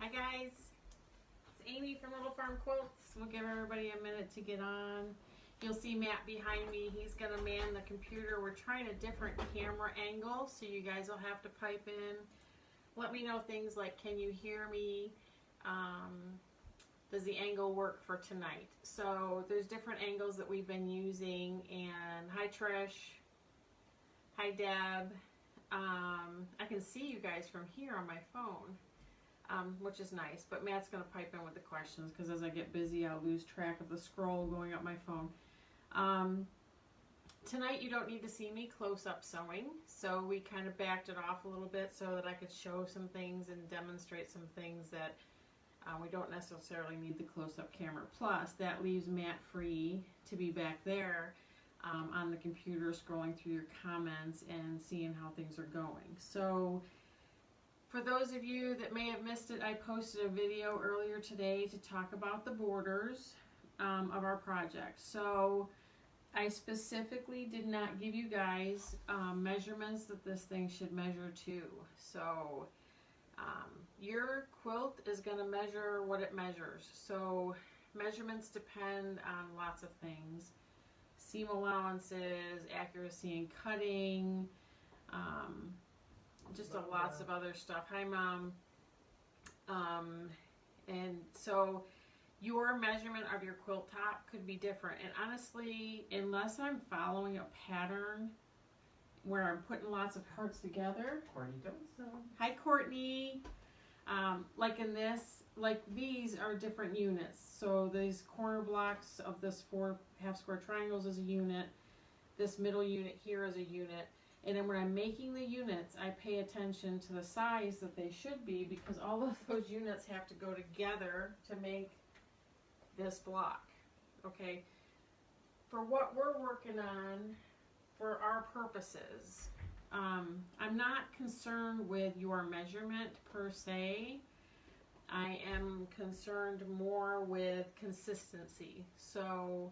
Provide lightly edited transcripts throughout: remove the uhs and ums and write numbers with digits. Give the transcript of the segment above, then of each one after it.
Hi guys, it's Amy from Little Farm Quilts. We'll give everybody a minute to get on. You'll see Matt behind me. He's gonna man the computer. We're trying a different camera angle, so you guys will have to pipe in. Let me know things like, can you hear me? Does the angle work for tonight? So there's different angles that we've been using. And hi Trish, hi Deb. I can see you guys from here on my phone. Which is nice, but Matt's going to pipe in with the questions because as I get busy, I'll lose track of the scroll going up my phone. Tonight, you don't need to see me close up sewing, so we kind of backed it off a little bit so that I could show some things and demonstrate some things that we don't necessarily need the close-up camera. Plus, that leaves Matt free to be back there on the computer scrolling through your comments and seeing how things are going. So, for those of you that may have missed it, I posted a video earlier today to talk about the borders of our project. So I specifically did not give you guys measurements that this thing should measure to. So your quilt is going to measure what it measures. So measurements depend on lots of things. Seam allowances, accuracy in cutting, just lots of other stuff. Hi, Mom. And so your measurement of your quilt top could be different. And honestly, unless I'm following a pattern where I'm putting lots of parts together. Courtney does so. Hi, Courtney. Like in this, like these are different units. So these corner blocks of this 4 half square triangles is a unit. This middle unit here is a unit. And then when I'm making the units, I pay attention to the size that they should be because all of those units have to go together to make this block. Okay? For what we're working on, for our purposes, I'm not concerned with your measurement per se. I am concerned more with consistency. So,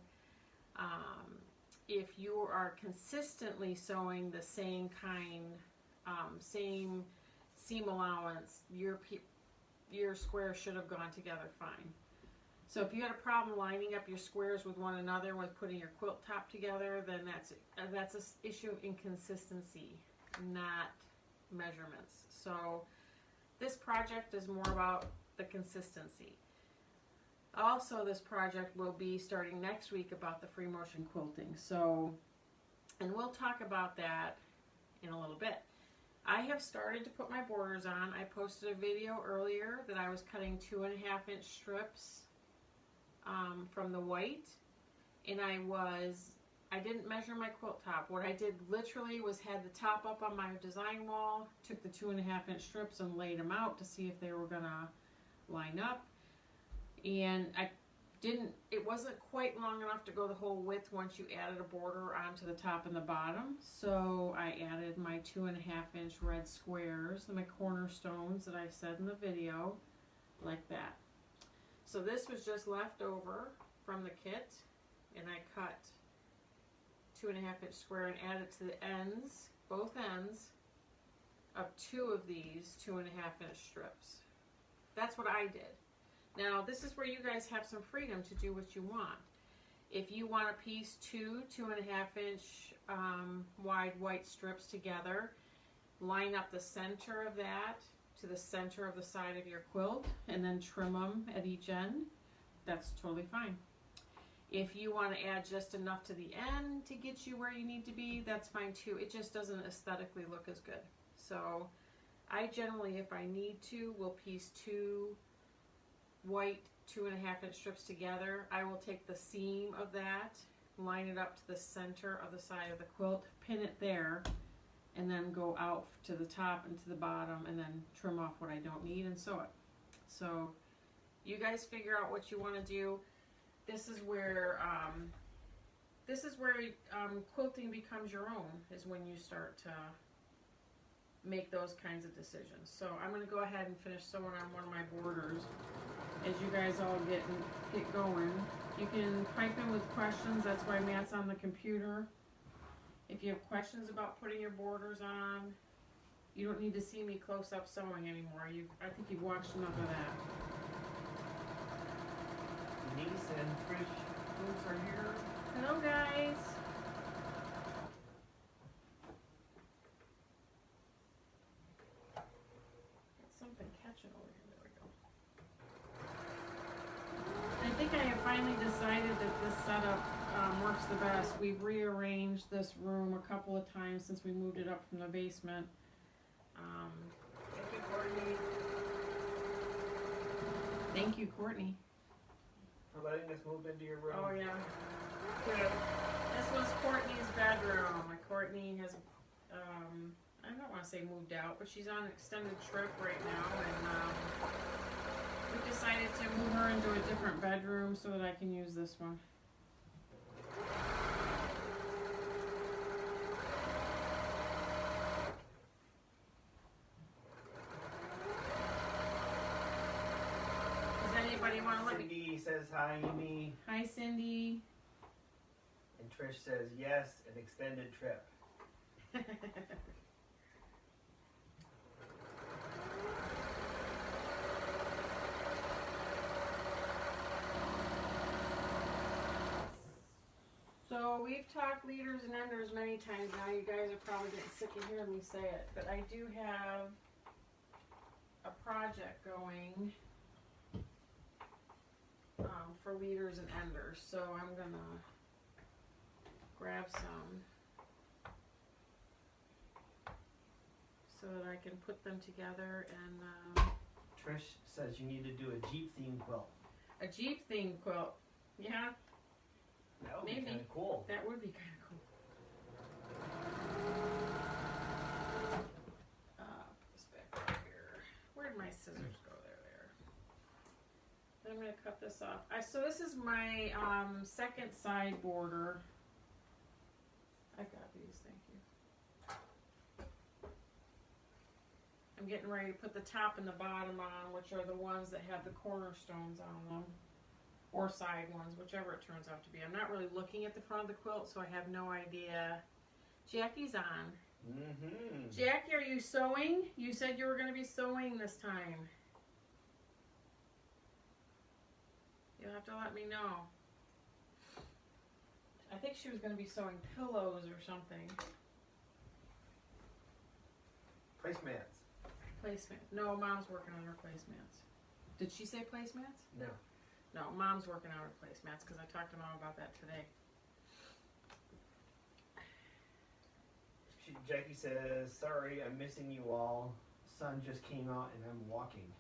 if you are consistently sewing the same kind, same seam allowance, your squares should have gone together fine. So if you had a problem lining up your squares with one another with putting your quilt top together, then that's an issue of inconsistency, not measurements. So this project is more about the consistency. Also, this project will be starting next week about the free motion quilting. So, and we'll talk about that in a little bit. I have started to put my borders on. I posted a video earlier that I was cutting 2.5 inch strips from the white, and I didn't measure my quilt top. What I did literally was had the top up on my design wall, took the 2.5 inch strips and laid them out to see if they were gonna line up. And it wasn't quite long enough to go the whole width once you added a border onto the top and the bottom. So I added my 2.5 inch red squares and my cornerstones that I said in the video, like that. So this was just left over from the kit, and I cut 2.5 inch square and added to the ends, both ends, of 2 of these 2.5 inch strips. That's what I did. Now, this is where you guys have some freedom to do what you want. If you want to piece 2.5 inch wide white strips together, line up the center of that to the center of the side of your quilt, and then trim them at each end, that's totally fine. If you want to add just enough to the end to get you where you need to be, that's fine too. It just doesn't aesthetically look as good. So I generally, if I need to, will piece 2 white 2.5 inch strips together. I will take the seam of that, line it up to the center of the side of the quilt, pin it there, and then go out to the top and to the bottom, and then trim off what I don't need and sew it. So you guys figure out what you want to do. This is where quilting becomes your own, is when you start to make those kinds of decisions. So I'm going to go ahead and finish sewing on one of my borders as you guys all get going. You can pipe in with questions. That's why Matt's on the computer. If you have questions about putting your borders on, You don't need to see me close up sewing anymore. I think you've watched enough of that. Denise and Trish Boots are here. Hello, guys. Got something catching over here. There we go. I think I have finally decided that this setup works the best. We've rearranged this room a couple of times since we moved it up from the basement. Thank you, Courtney, Thank you, Courtney. for letting us move into your room. Oh yeah. Good. This was Courtney's bedroom. Courtney has, I don't want to say moved out, but she's on an extended trip right now, and we decided to move her into a different bedroom so that I can use this one. Does anybody want to let me? Cindy says hi, Amy. Hi, Cindy. And Trish says yes, an extended trip. So we've talked leaders and enders many times now. You guys are probably getting sick of hearing me say it, but I do have a project going for leaders and enders. So I'm gonna grab some so that I can put them together. And Trish says you need to do a Jeep theme quilt. a Jeep themed quilt. Yeah, That would Maybe. be kind of cool. that would be kind of cool. Put this back over here. Where'd my scissors go? There. Then I'm gonna cut this off. So this is my second side border. I got these, thank you. I'm getting ready to put the top and the bottom on, which are the ones that have the cornerstones on them. Or side ones, whichever it turns out to be. I'm not really looking at the front of the quilt, so I have no idea. Jackie's on. Mm-hmm. Jackie, are you sewing? You said you were going to be sewing this time. You'll have to let me know. I think she was going to be sewing pillows or something. Placemats. Placement. No, Mom's working on her placemats. Did she say placemats? No. No, Mom's working on her placemats because I talked to Mom about that today. Jackie says, sorry, I'm missing you all. Sun just came out and I'm walking.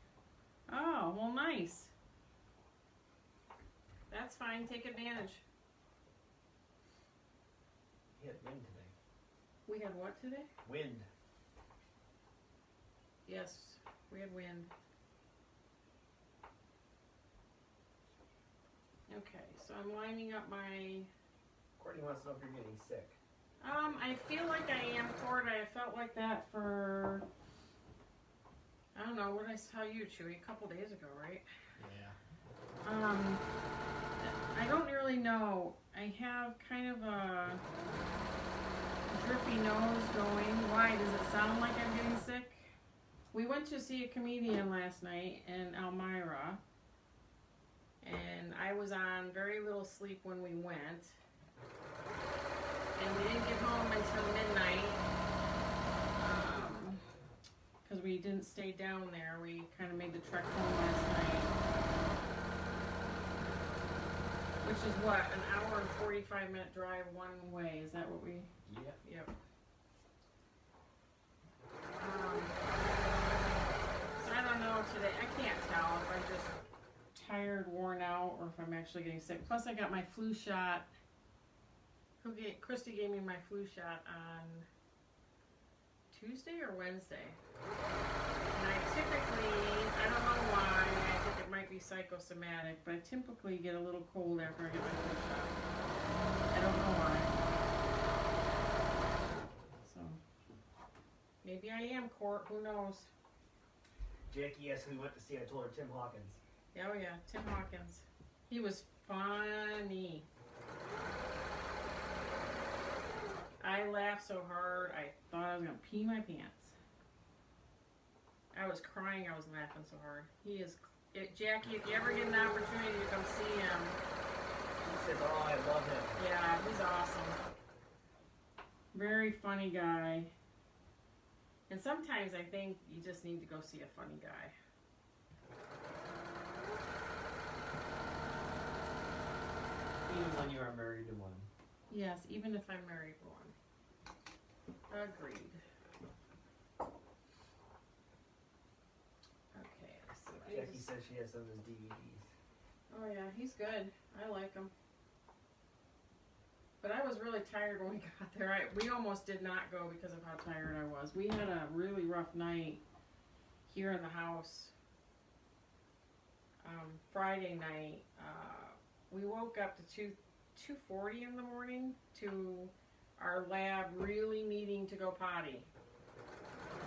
Oh, well, nice. That's fine. Take advantage. We had wind today. We had what today? Wind. Yes, we had wind. Okay, so I'm lining up my... Courtney wants to know if you're getting sick. I feel like I am for it. I felt like that for... I don't know, what did I tell you, Chewy? A couple days ago, right? Yeah. I don't really know. I have kind of a drippy nose going. Why? Does it sound like I'm getting sick? We went to see a comedian last night in Elmira. And I was on very little sleep when we went. And we didn't get home until midnight. Because we didn't stay down there. We kind of made the trek home last night. Which is what? An hour and 45-minute drive one way. Is that what we... Yep. Yep. So I don't know today. I can't tell if I'm just tired, worn out, or if I'm actually getting sick. Plus, I got my flu shot. Christy gave me my flu shot on Tuesday or Wednesday. And I typically, I don't know why, I think it might be psychosomatic, but I typically get a little cold after I get my flu shot. I don't know why. So, maybe I am, Court, who knows? Jackie asked who we went to see. I told her Tim Hawkins. Oh yeah, Tim Hawkins. He was funny. I laughed so hard, I thought I was going to pee my pants. I was crying. I was laughing so hard. He is, Jackie, if you ever get an opportunity to come see him. He says, oh, I love him. Yeah, he's awesome. Very funny guy. And sometimes I think you just need to go see a funny guy. Even when you are married to one. Yes, even if I'm married to one. Agreed. Okay, so Jackie says she has some of his DVDs. oh yeah, he's good. I like him. But I was really tired when we got there. We almost did not go because of how tired I was. We had a really rough night here in the house. Friday night, we woke up to 2:40 in the morning to our lab really needing to go potty.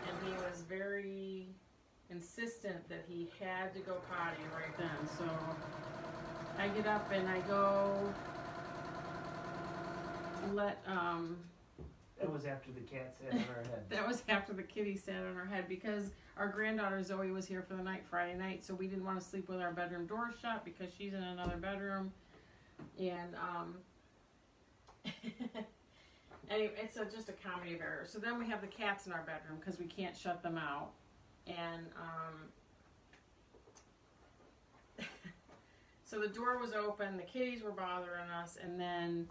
And he was very insistent that he had to go potty right then. So I get up and I go let That was after the cat sat on our head. that was after the kitty sat on our head because our granddaughter Zoe was here for the night Friday night, so we didn't want to sleep with our bedroom door shut because she's in another bedroom. And anyway, it's just a comedy of errors. So then we have the cats in our bedroom because we can't shut them out. And so the door was open, the kitties were bothering us, and then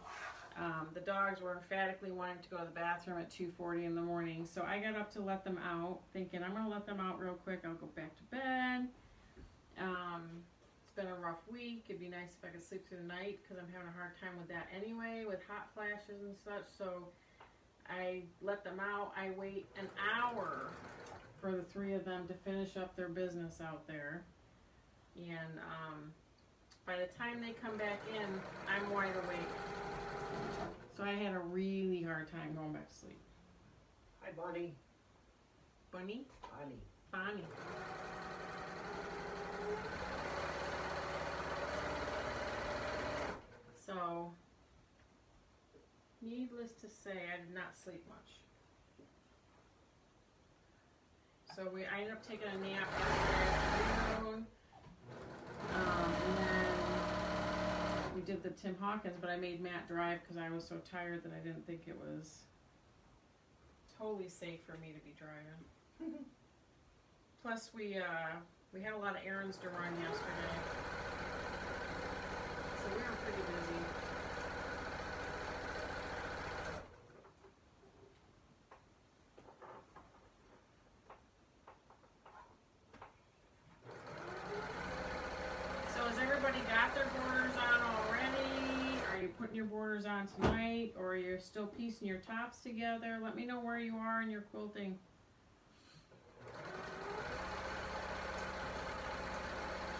the dogs were emphatically wanting to go to the bathroom at 2:40 in the morning. So I got up to let them out, thinking I'm going to let them out real quick. I'll go back to bed. It's been a rough week. It'd be nice if I could sleep through the night because I'm having a hard time with that anyway, with hot flashes and such. So I let them out. I wait an hour for the three of them to finish up their business out there. And by the time they come back in, I'm wide awake. So I had a really hard time going back to sleep. Hi, Bonnie. Bunny? Bonnie. Bonnie. So, needless to say, I did not sleep much. So I ended up taking a nap yesterday afternoon. And then we did the Tim Hawkins, but I made Matt drive because I was so tired that I didn't think it was totally safe for me to be driving. Plus, we had a lot of errands to run yesterday, so we were pretty busy. Got their borders on already? Are you putting your borders on tonight, or are you still piecing your tops together? Let me know where you are in your quilting.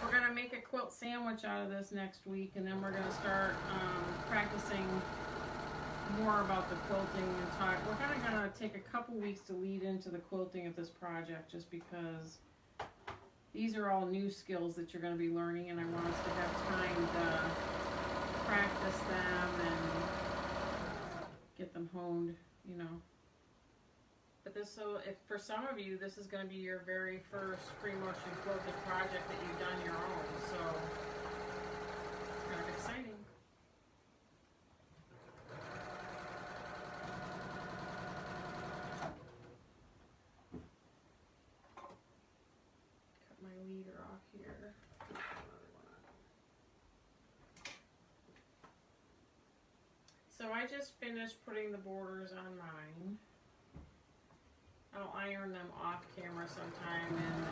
We're gonna make a quilt sandwich out of this next week, and then we're gonna start practicing more about the quilting and talk. We're kind of gonna take a couple weeks to lead into the quilting of this project, just because these are all new skills that you're going to be learning, and I want us to have time to practice them and get them honed, you know. But this, so if for some of you, this is going to be your very first free motion quilted project that you've done your own, so it's kind of exciting. Leader off here. So I just finished putting the borders on mine. I'll iron them off camera sometime and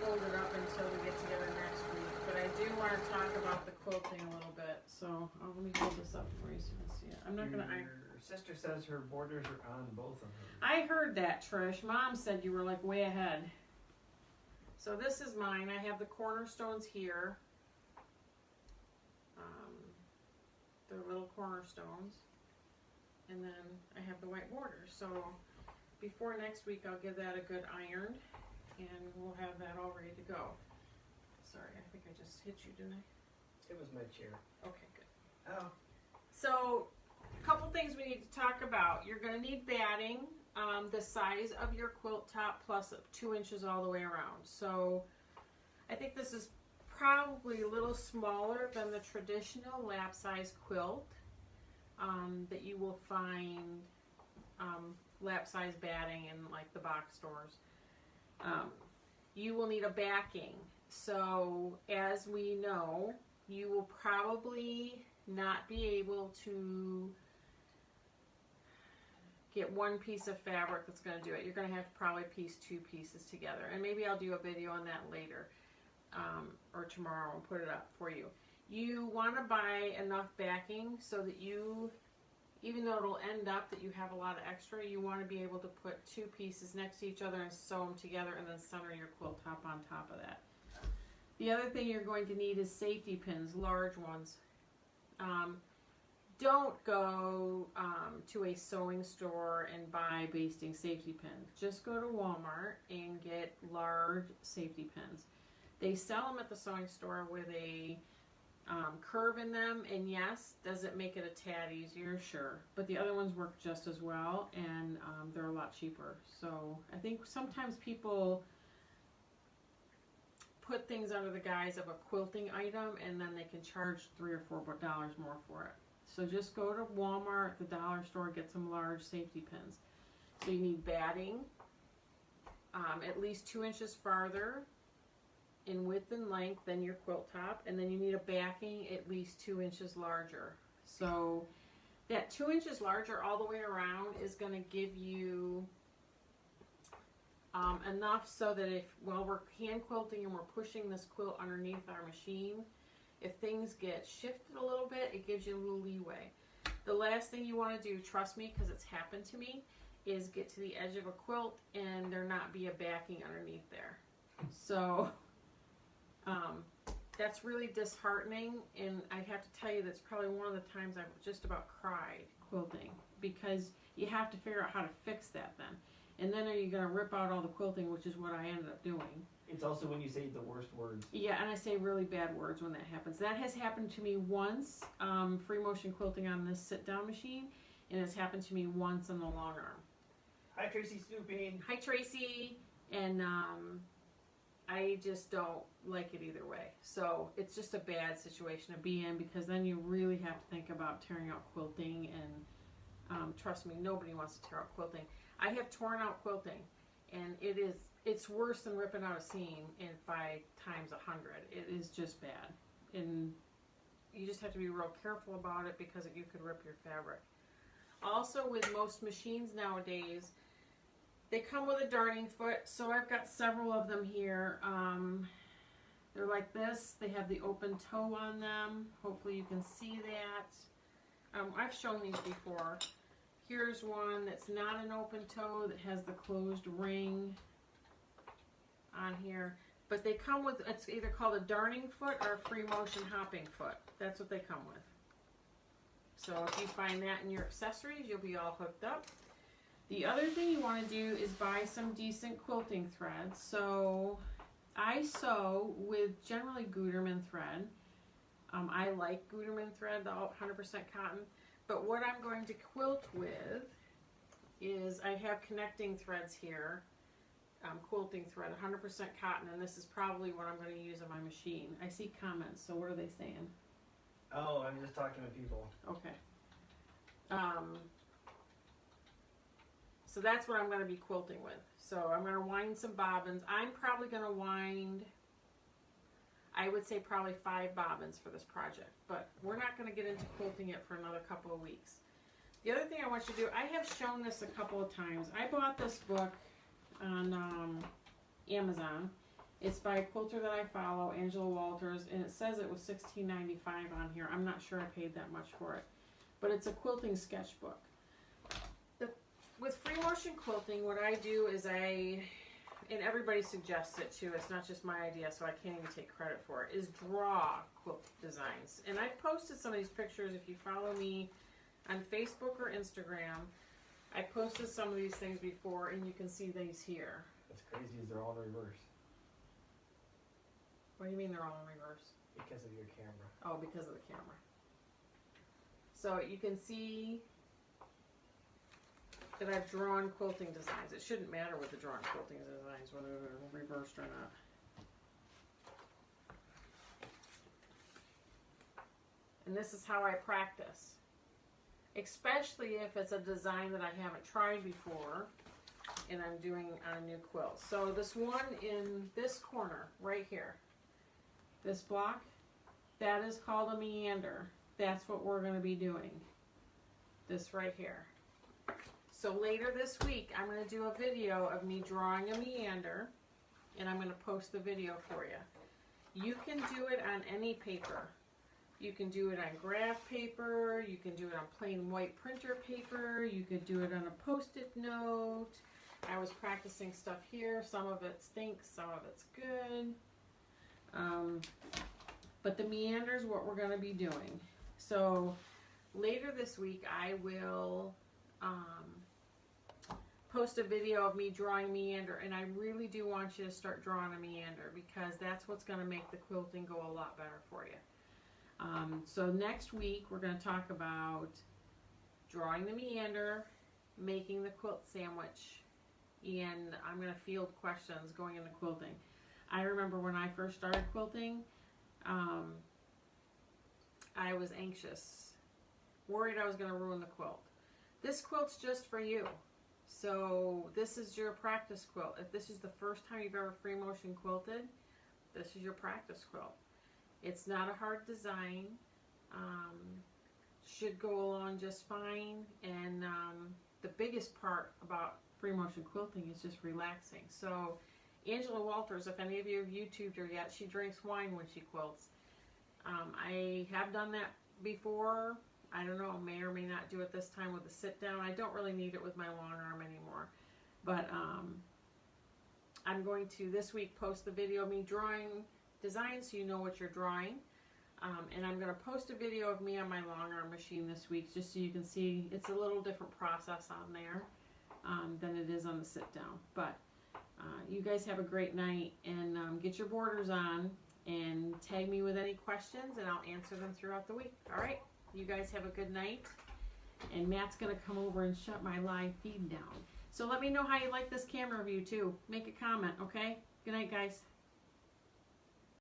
fold it up until we get together next week. But I do want to talk about the quilting a little bit. So let me hold this up for you so you can see it. I'm not going to iron. Your sister says her borders are on both of them. I heard that, Trish. Mom said you were like way ahead. So this is mine. I have the cornerstones here. They're little cornerstones. And then I have the white borders. So before next week, I'll give that a good iron. And we'll have that all ready to go. Sorry, I think I just hit you, didn't I? It was my chair. Okay, good. Oh. So, a couple things we need to talk about. You're going to need batting. the size of your quilt top plus 2 inches all the way around. So I think this is probably a little smaller than the traditional lap size quilt that you will find lap size batting in like the box stores. You will need a backing. So as we know, you will probably not be able to get one piece of fabric that's going to do it. You're going to have to probably piece 2 pieces together. And maybe I'll do a video on that later or tomorrow and put it up for you. You want to buy enough backing so that you, even though it'll end up that you have a lot of extra, you want to be able to put 2 pieces next to each other and sew them together and then center your quilt top on top of that. The other thing you're going to need is safety pins, large ones. Don't go to a sewing store and buy basting safety pins. Just go to Walmart and get large safety pins. They sell them at the sewing store with a curve in them, and yes, does it make it a tad easier? Sure. But the other ones work just as well, and they're a lot cheaper. So I think sometimes people put things under the guise of a quilting item, and then they can charge $3 or $4 more for it. So just go to Walmart, the dollar store, get some large safety pins. So you need batting, at least 2 inches farther in width and length than your quilt top, and then you need a backing at least 2 inches larger. So that 2 inches larger all the way around is going to give you enough so that if, while we're hand quilting and we're pushing this quilt underneath our machine, if things get shifted a little bit, it gives you a little leeway. The last thing you want to do, trust me, because it's happened to me, is get to the edge of a quilt and there not be a backing underneath there. So that's really disheartening, and I have to tell you that's probably one of the times I've just about cried quilting, because you have to figure out how to fix that then. And then are you going to rip out all the quilting, which is what I ended up doing. It's also when you say the worst words. Yeah, and I say really bad words when that happens. That has happened to me once, free motion quilting on this sit-down machine, and it's happened to me once on the long arm. Hi, Tracy Snooping. Hi, Tracy. And I just don't like it either way. So it's just a bad situation to be in, because then you really have to think about tearing out quilting, and trust me, nobody wants to tear out quilting. I have torn out quilting, and it's worse than ripping out a seam by times 100. It is just bad, and you just have to be real careful about it, because you could rip your fabric. Also, with most machines nowadays, they come with a darning foot, so I've got several of them here. They're like this. They have the open toe on them. Hopefully you can see that. I've shown these before. Here's one that's not an open toe, that has the closed ring on here. But they come with, it's either called a darning foot or a free motion hopping foot. That's what they come with. So if you find that in your accessories, you'll be all hooked up. The other thing you want to do is buy some decent quilting thread. So I sew with generally Gutermann thread. I like Gutermann thread, the 100% cotton. But what I'm going to quilt with is, I have connecting threads here, quilting thread, 100% cotton, and this is probably what I'm going to use on my machine. I see comments, so what are they saying? Oh, I'm just talking to people. Okay. So that's what I'm going to be quilting with. So I'm going to wind some bobbins. I'm probably going to wind, I would say probably 5 bobbins for this project, but we're not going to get into quilting it for another couple of weeks. The other thing I want you to do, I have shown this a couple of times. I bought this book on Amazon. It's by a quilter that I follow, Angela Walters, and it says it was $16.95 on here. I'm not sure I paid that much for it, but it's a quilting sketchbook. With free motion quilting, what I do is and everybody suggests it too, it's not just my idea, so I can't even take credit for it, is draw quilt designs. And I've posted some of these pictures. If you follow me on Facebook or Instagram, I posted some of these things before, and you can see these here. What's crazy is they're all in reverse. What do you mean they're all in reverse? Because of your camera. Oh, because of the camera. So you can see that I've drawn quilting designs. It shouldn't matter with the drawn quilting designs, whether they're reversed or not. And this is how I practice. Especially if it's a design that I haven't tried before and I'm doing on a new quilt. So this one in this corner, right here, this block, that is called a meander. That's what we're going to be doing. This right here. So later this week, I'm going to do a video of me drawing a meander, and I'm going to post the video for you. You can do it on any paper. You can do it on graph paper, you can do it on plain white printer paper, you could do it on a post-it note. I was practicing stuff here. Some of it stinks, some of it's good. But the meander is what we're going to be doing. So later this week, I will post a video of me drawing meander, and I really do want you to start drawing a meander because that's what's going to make the quilting go a lot better for you. So next week we're going to talk about drawing the meander, making the quilt sandwich, and I'm going to field questions going into quilting. I remember when I first started quilting, I was anxious, worried I was going to ruin the quilt. This quilt's just for you. So this is your practice quilt. If this is the first time you've ever free motion quilted, this is your practice quilt. It's not a hard design, should go along just fine, and the biggest part about free motion quilting is just relaxing. So Angela Walters, if any of you have YouTubed her yet, she drinks wine when she quilts. I have done that before. I don't know, may or may not do it this time with a sit down. I don't really need it with my long arm anymore, but I'm going to this week post the video of me drawing designs so you know what you're drawing, and I'm going to post a video of me on my long arm machine this week just so you can see it's a little different process on there than it is on the sit down. But you guys have a great night, and get your borders on and tag me with any questions and I'll answer them throughout the week. Alright, you guys have a good night, and Matt's going to come over and shut my live feed down. So let me know how you like this camera view too. Make a comment, okay? Good night, guys.